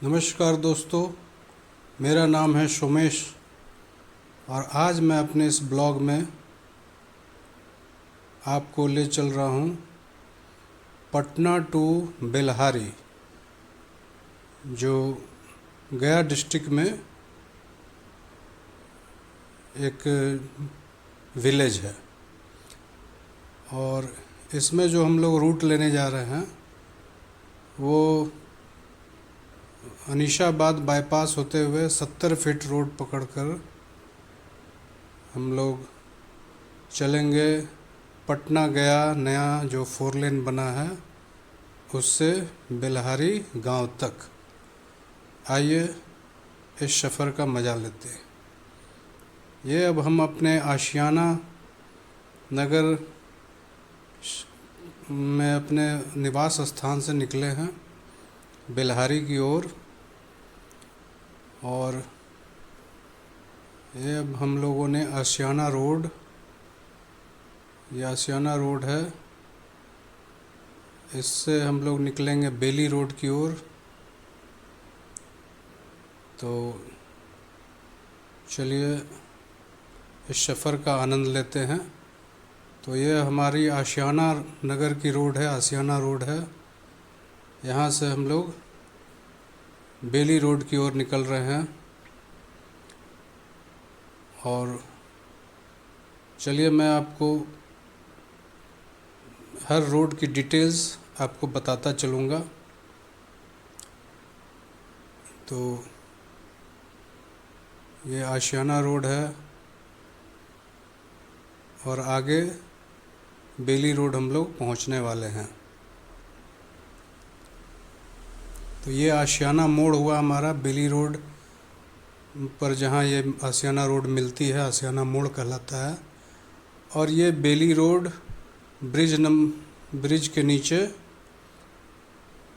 नमस्कार दोस्तों, मेरा नाम है सोमेश और आज मैं अपने इस ब्लॉग में आपको ले चल रहा हूँ पटना टू बेल्हारी, जो गया डिस्ट्रिक्ट में एक विलेज है। और इसमें जो हम लोग रूट लेने जा रहे हैं वो अनीशाबाद बाईपास होते हुए 70 फीट रोड पकड़कर हम लोग चलेंगे पटना गया नया जो 4 लेन बना है उससे बेल्हारी गांव तक। आइए इस सफ़र का मज़ा लेते हैं। ये अब हम अपने आशियाना नगर में अपने निवास स्थान से निकले हैं बेल्हारी की ओर, और ये अब हम लोगों ने आशियाना रोड, ये आशियाना रोड है, इससे हम लोग निकलेंगे बेली रोड की ओर। तो चलिए इस सफ़र का आनंद लेते हैं। तो ये हमारी आशियाना नगर की रोड है, आशियाना रोड है। यहाँ से हम लोग बेली रोड की ओर निकल रहे हैं। और चलिए मैं आपको हर रोड की डिटेल्स आपको बताता चलूँगा। तो ये आशियाना रोड है और आगे बेली रोड हम लोग पहुंचने वाले हैं। तो ये आशियाना मोड़ हुआ हमारा बेली रोड पर, जहाँ ये आशियाना रोड मिलती है आशियाना मोड़ कहलाता है। और ये बेली रोड ब्रिज के नीचे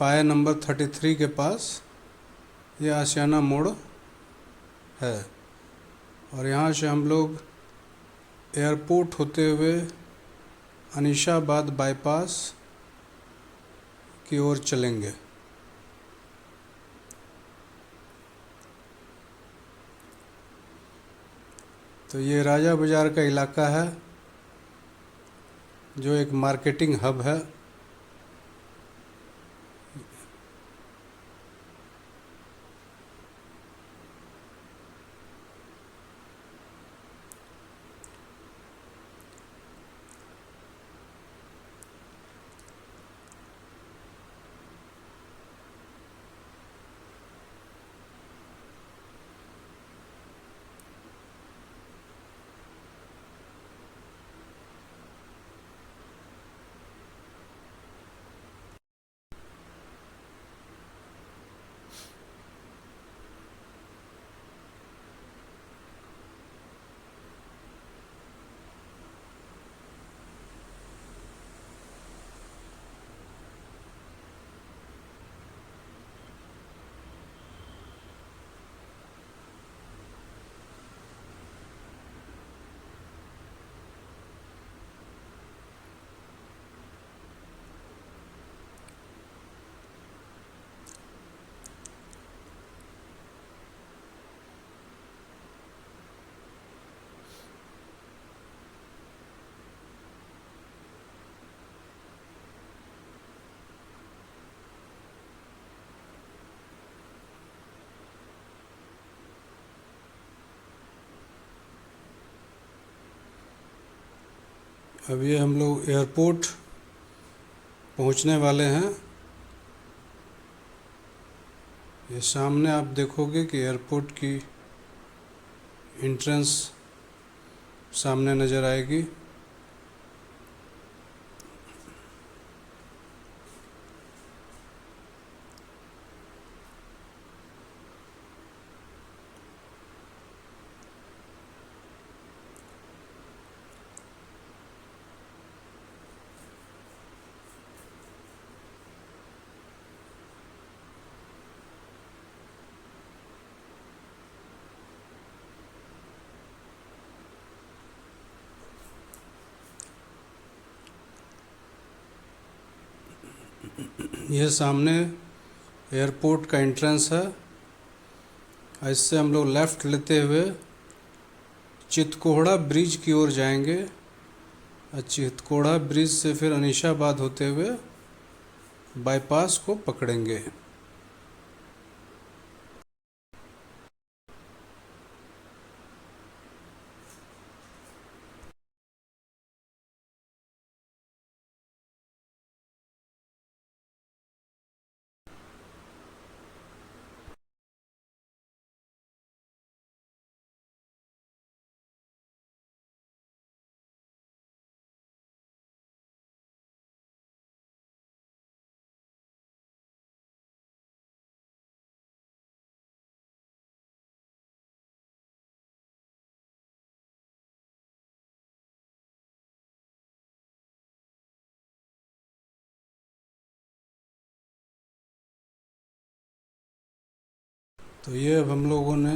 पाया नंबर 33 के पास ये आशियाना मोड़ है। और यहाँ से हम लोग एयरपोर्ट होते हुए अनीशाबाद बाईपास की ओर चलेंगे। तो ये राजा बाज़ार का इलाका है जो एक मार्केटिंग हब है। अब ये हम लोग एयरपोर्ट पहुंचने वाले हैं। ये सामने आप देखोगे कि एयरपोर्ट की एंट्रेंस सामने नज़र आएगी। यह सामने एयरपोर्ट का एंट्रेंस है। इससे हम लोग लेफ़्ट लेते हुए चितकोहड़ा ब्रिज की ओर जाएंगे। चितकोहड़ा ब्रिज से फिर अनीशाबाद होते हुए बाईपास को पकड़ेंगे। तो ये अब हम लोगों ने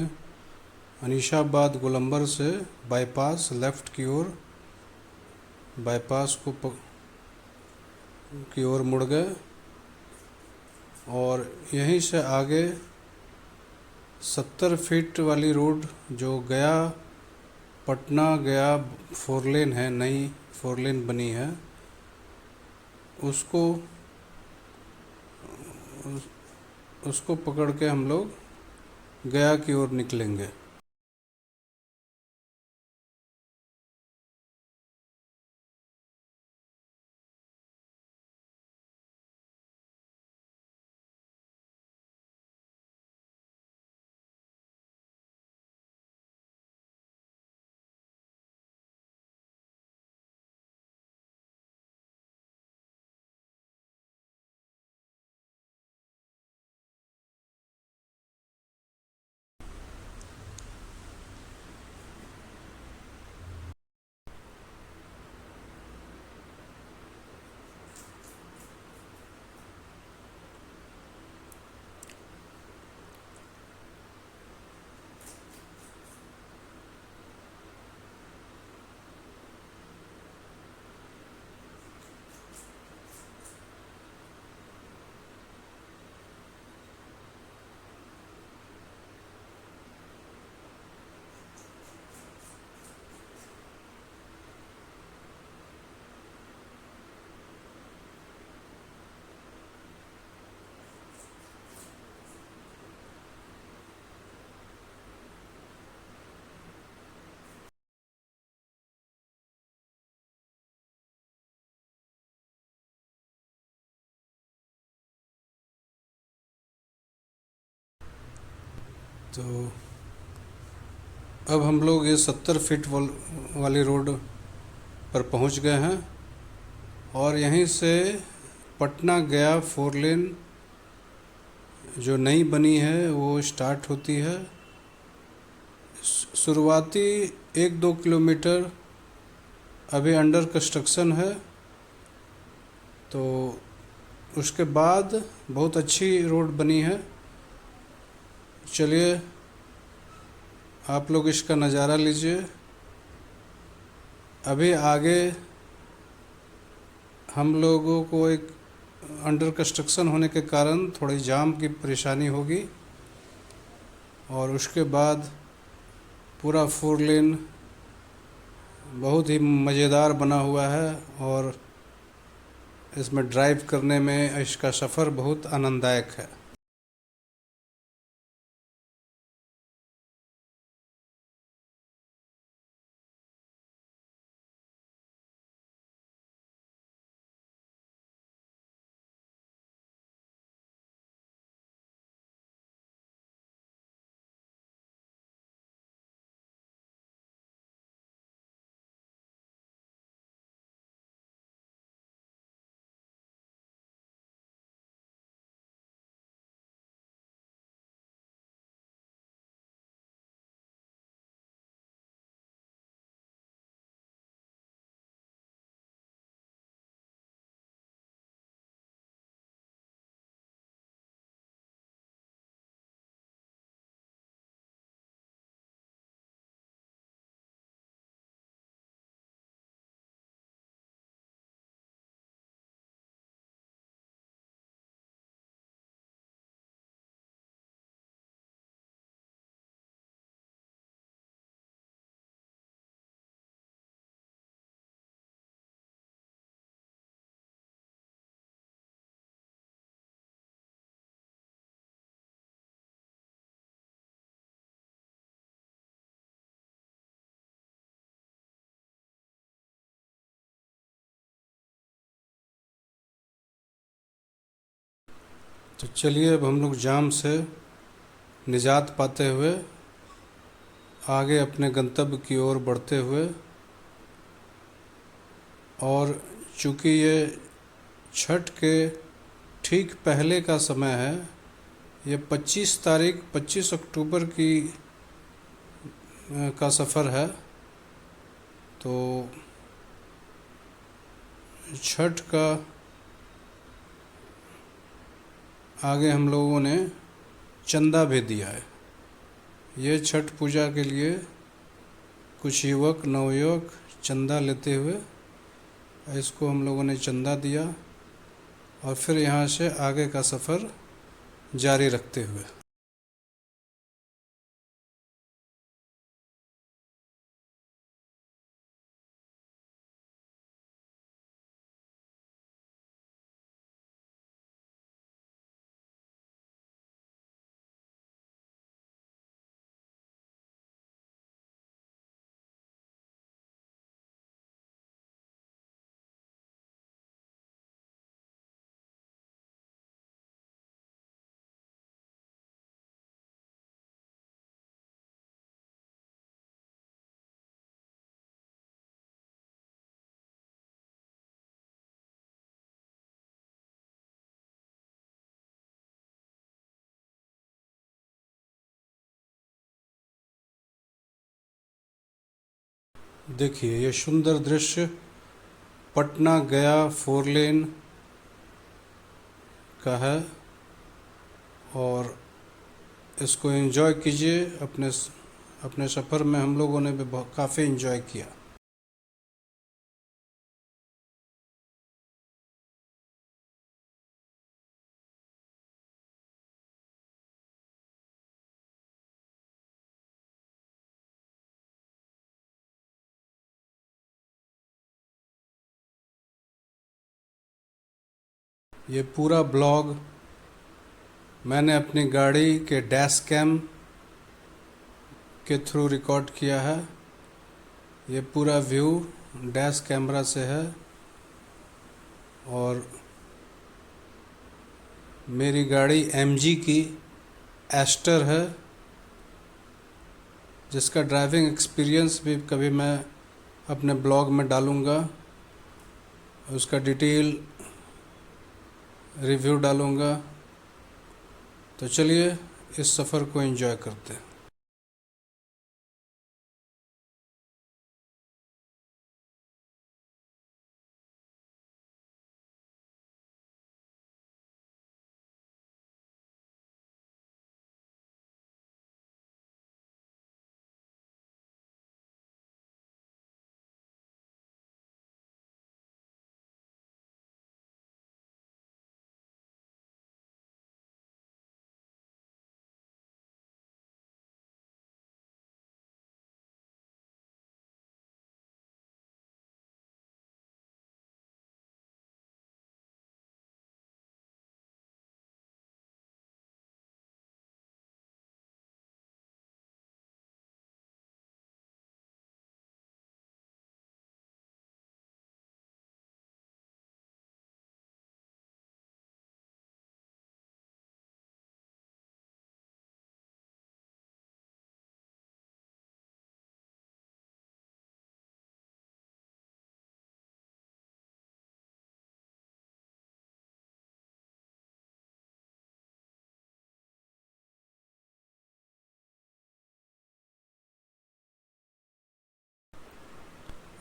अनीशाबाद गोलंबर से बाईपास लेफ़्ट की ओर बाईपास की ओर मुड़ गए और यहीं से आगे 70 फीट वाली रोड जो गया पटना गया 4 लेन है, नई 4 लेन बनी है, उसको उसको पकड़ के हम लोग गया की ओर निकलेंगे। तो अब हम लोग ये 70 फीट वाली रोड पर पहुंच गए हैं और यहीं से पटना गया 4 लेन जो नई बनी है वो स्टार्ट होती है। शुरुआती 1-2 किलोमीटर अभी अंडर कंस्ट्रक्शन है, तो उसके बाद बहुत अच्छी रोड बनी है। चलिए आप लोग इसका नज़ारा लीजिए। अभी आगे हम लोगों को एक अंडर कंस्ट्रक्शन होने के कारण थोड़ी जाम की परेशानी होगी और उसके बाद पूरा 4 लेन बहुत ही मज़ेदार बना हुआ है और इसमें ड्राइव करने में इसका सफ़र बहुत आनंददायक है। तो चलिए अब हम लोग जाम से निजात पाते हुए आगे अपने गंतव्य की ओर बढ़ते हुए, और चूँकि ये छठ के ठीक पहले का समय है, ये 25 अक्टूबर की का सफ़र है, तो छठ का आगे हम लोगों ने चंदा भी दिया है। ये छठ पूजा के लिए कुछ युवक नवयुवक चंदा लेते हुए, इसको हम लोगों ने चंदा दिया और फिर यहाँ से आगे का सफ़र जारी रखते हुए। देखिए ये सुंदर दृश्य पटना गया 4 लेन का है, और इसको एंजॉय कीजिए। अपने सफ़र में हम लोगों ने भी काफ़ी एंजॉय किया। ये पूरा ब्लॉग मैंने अपनी गाड़ी के डैश कैम के थ्रू रिकॉर्ड किया है। ये पूरा व्यू डैश कैमरा से है, और मेरी गाड़ी MG की एस्टर है, जिसका ड्राइविंग एक्सपीरियंस भी कभी मैं अपने ब्लॉग में डालूँगा, उसका डिटेल रिव्यू डालूँगा। तो चलिए इस सफ़र को एंजॉय करते हैं।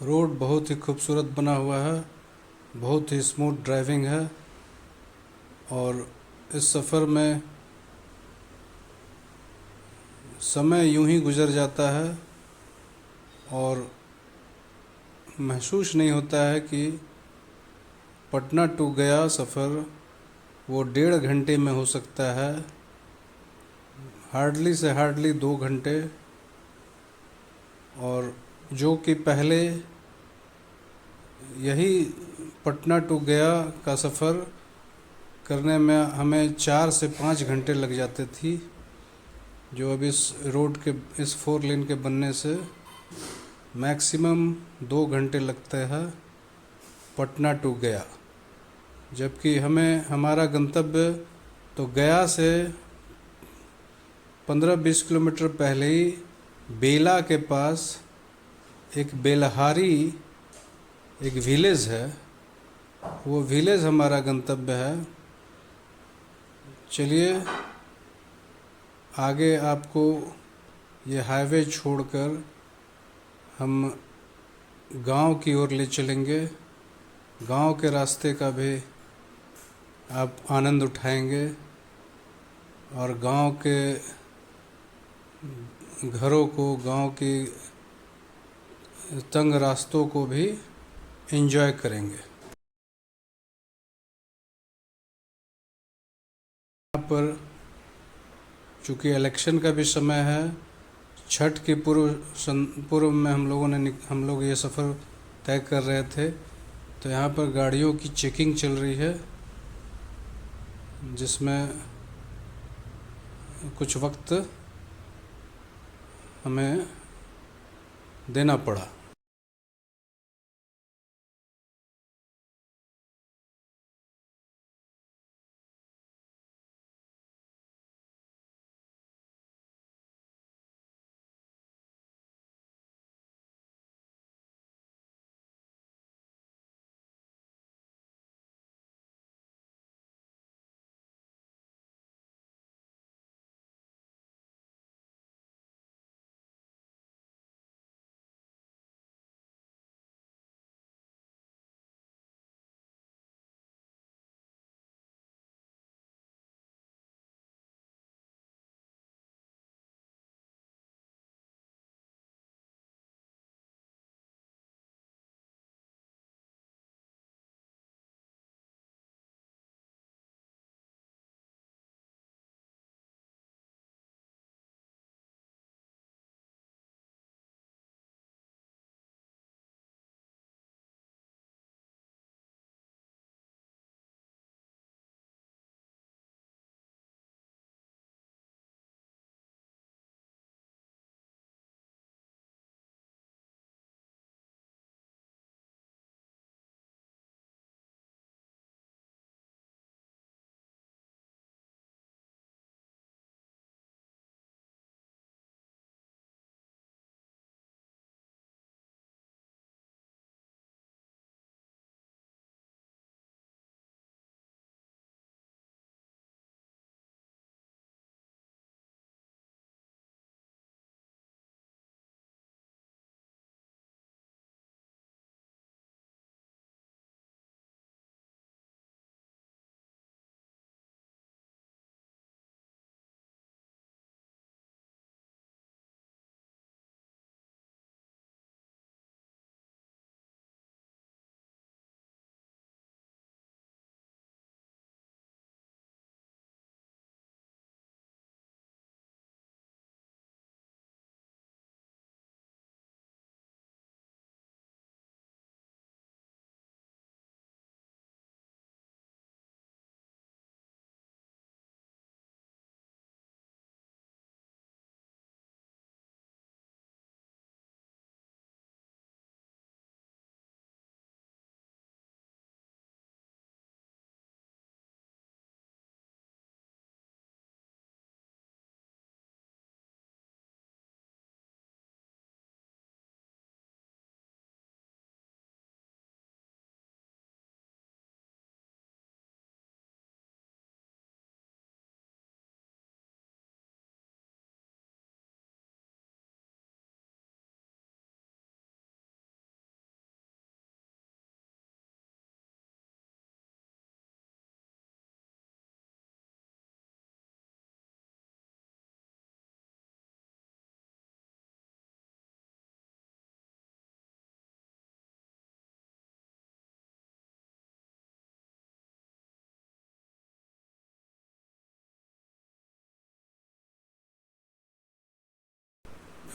रोड बहुत ही खूबसूरत बना हुआ है, बहुत ही स्मूथ ड्राइविंग है, और इस सफ़र में समय यूं ही गुजर जाता है और महसूस नहीं होता है कि पटना टू गया सफ़र वो 1.5 घंटे में हो सकता है, हार्डली से हार्डली 2 घंटे। और जो कि पहले यही पटना टू गया का सफ़र करने में हमें 4 से 5 घंटे लग जाते थी, जो अब इस रोड के इस 4 लेन के बनने से मैक्सिमम 2 घंटे लगते हैं पटना टू गया। जबकि हमें हमारा गंतव्य तो गया से 15-20 किलोमीटर पहले ही बेला के पास एक बेलहारी एक विलेज है, वो विलेज हमारा गंतव्य है। चलिए आगे आपको ये हाईवे छोड़कर हम गांव की ओर ले चलेंगे। गांव के रास्ते का भी आप आनंद उठाएंगे और गांव के घरों को, गांव की तंग रास्तों को भी एंजॉय करेंगे। यहाँ पर चूँकि इलेक्शन का भी समय है, छठ के पूर्व में हम लोग ये सफ़र तय कर रहे थे, तो यहाँ पर गाड़ियों की चेकिंग चल रही है, जिसमें कुछ वक्त हमें देना पड़ा।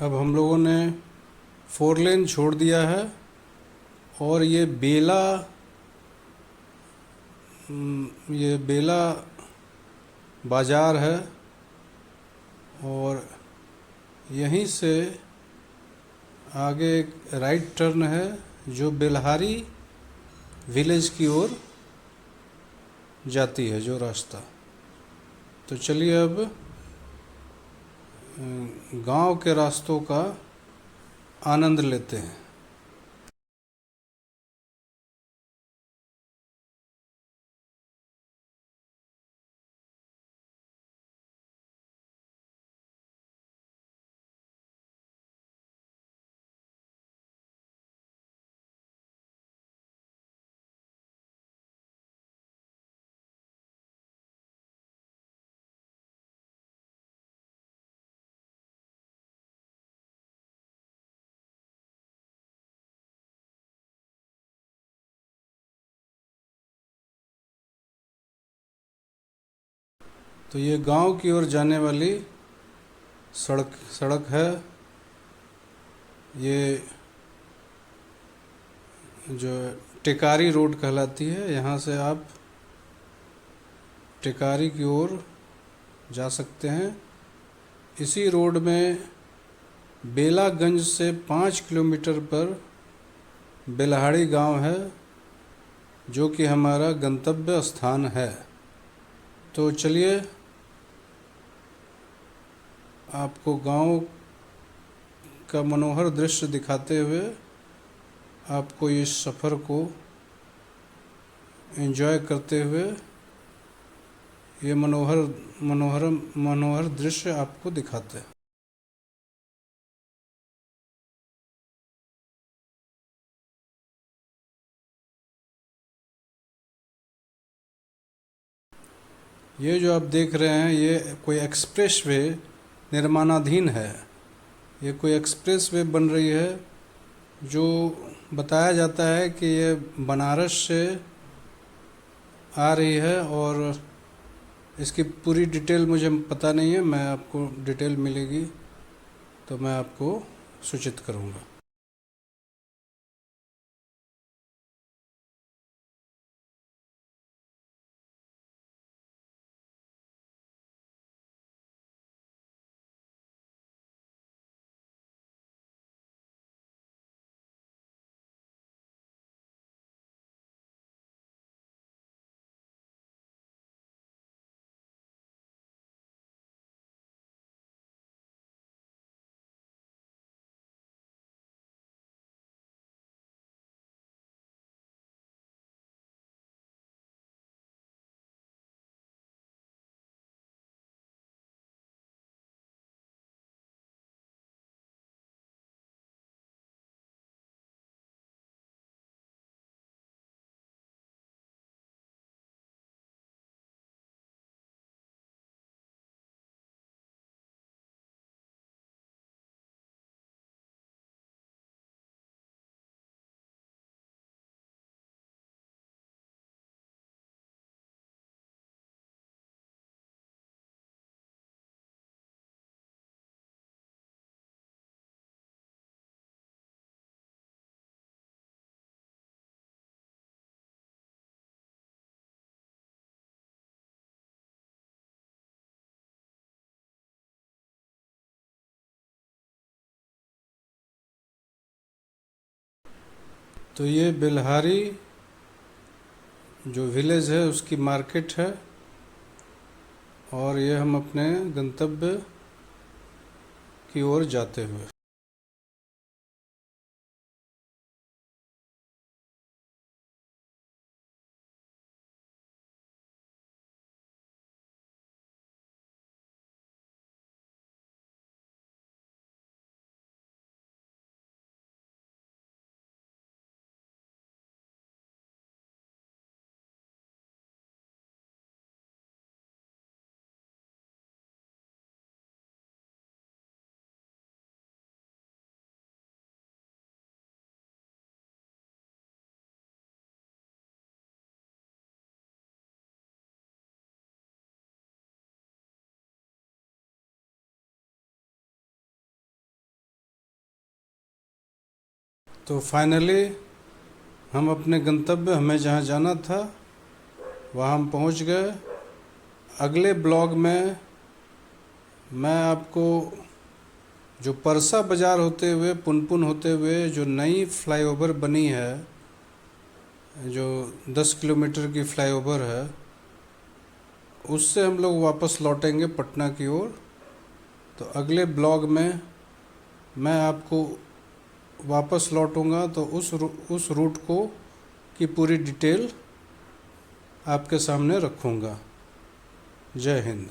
अब हम लोगों ने 4 लेन छोड़ दिया है और ये बेला बाज़ार है और यहीं से आगे एक राइट टर्न है जो बेलहारी विलेज की ओर जाती है जो रास्ता। तो चलिए अब गांव के रास्तों का आनंद लेते हैं। तो ये गांव की ओर जाने वाली सड़क सड़क है। ये जो टिकारी रोड कहलाती है, यहाँ से आप टिकारी की ओर जा सकते हैं। इसी रोड में बेलागंज से 5 किलोमीटर पर बेलहाड़ी गांव है, जो कि हमारा गंतव्य स्थान है। तो चलिए आपको गांव का मनोहर दृश्य दिखाते हुए आपको इस सफ़र को एंजॉय करते हुए ये मनोहर दृश्य आपको दिखाते हैं। ये जो आप देख रहे हैं, ये कोई एक्सप्रेस वे निर्माणाधीन है। ये कोई एक्सप्रेस वे बन रही है, जो बताया जाता है कि ये बनारस से आ रही है। और इसकी पूरी डिटेल मुझे पता नहीं है, मैं आपको डिटेल मिलेगी तो मैं आपको सूचित करूँगा। तो ये बेलहारी जो विलेज है उसकी मार्केट है, और ये हम अपने गंतव्य की ओर जाते हुए। तो फाइनली हम अपने गंतव्य, हमें जहाँ जाना था वहाँ हम पहुँच गए। अगले ब्लॉग में मैं आपको जो परसा बाज़ार होते हुए, पुनपुन होते हुए जो नई फ्लाईओवर बनी है, जो 10 किलोमीटर की फ्लाईओवर है, उससे हम लोग वापस लौटेंगे पटना की ओर। तो अगले ब्लॉग में मैं आपको वापस लौटूंगा तो उस रूट को की पूरी डिटेल आपके सामने रखूंगा। जय हिंद।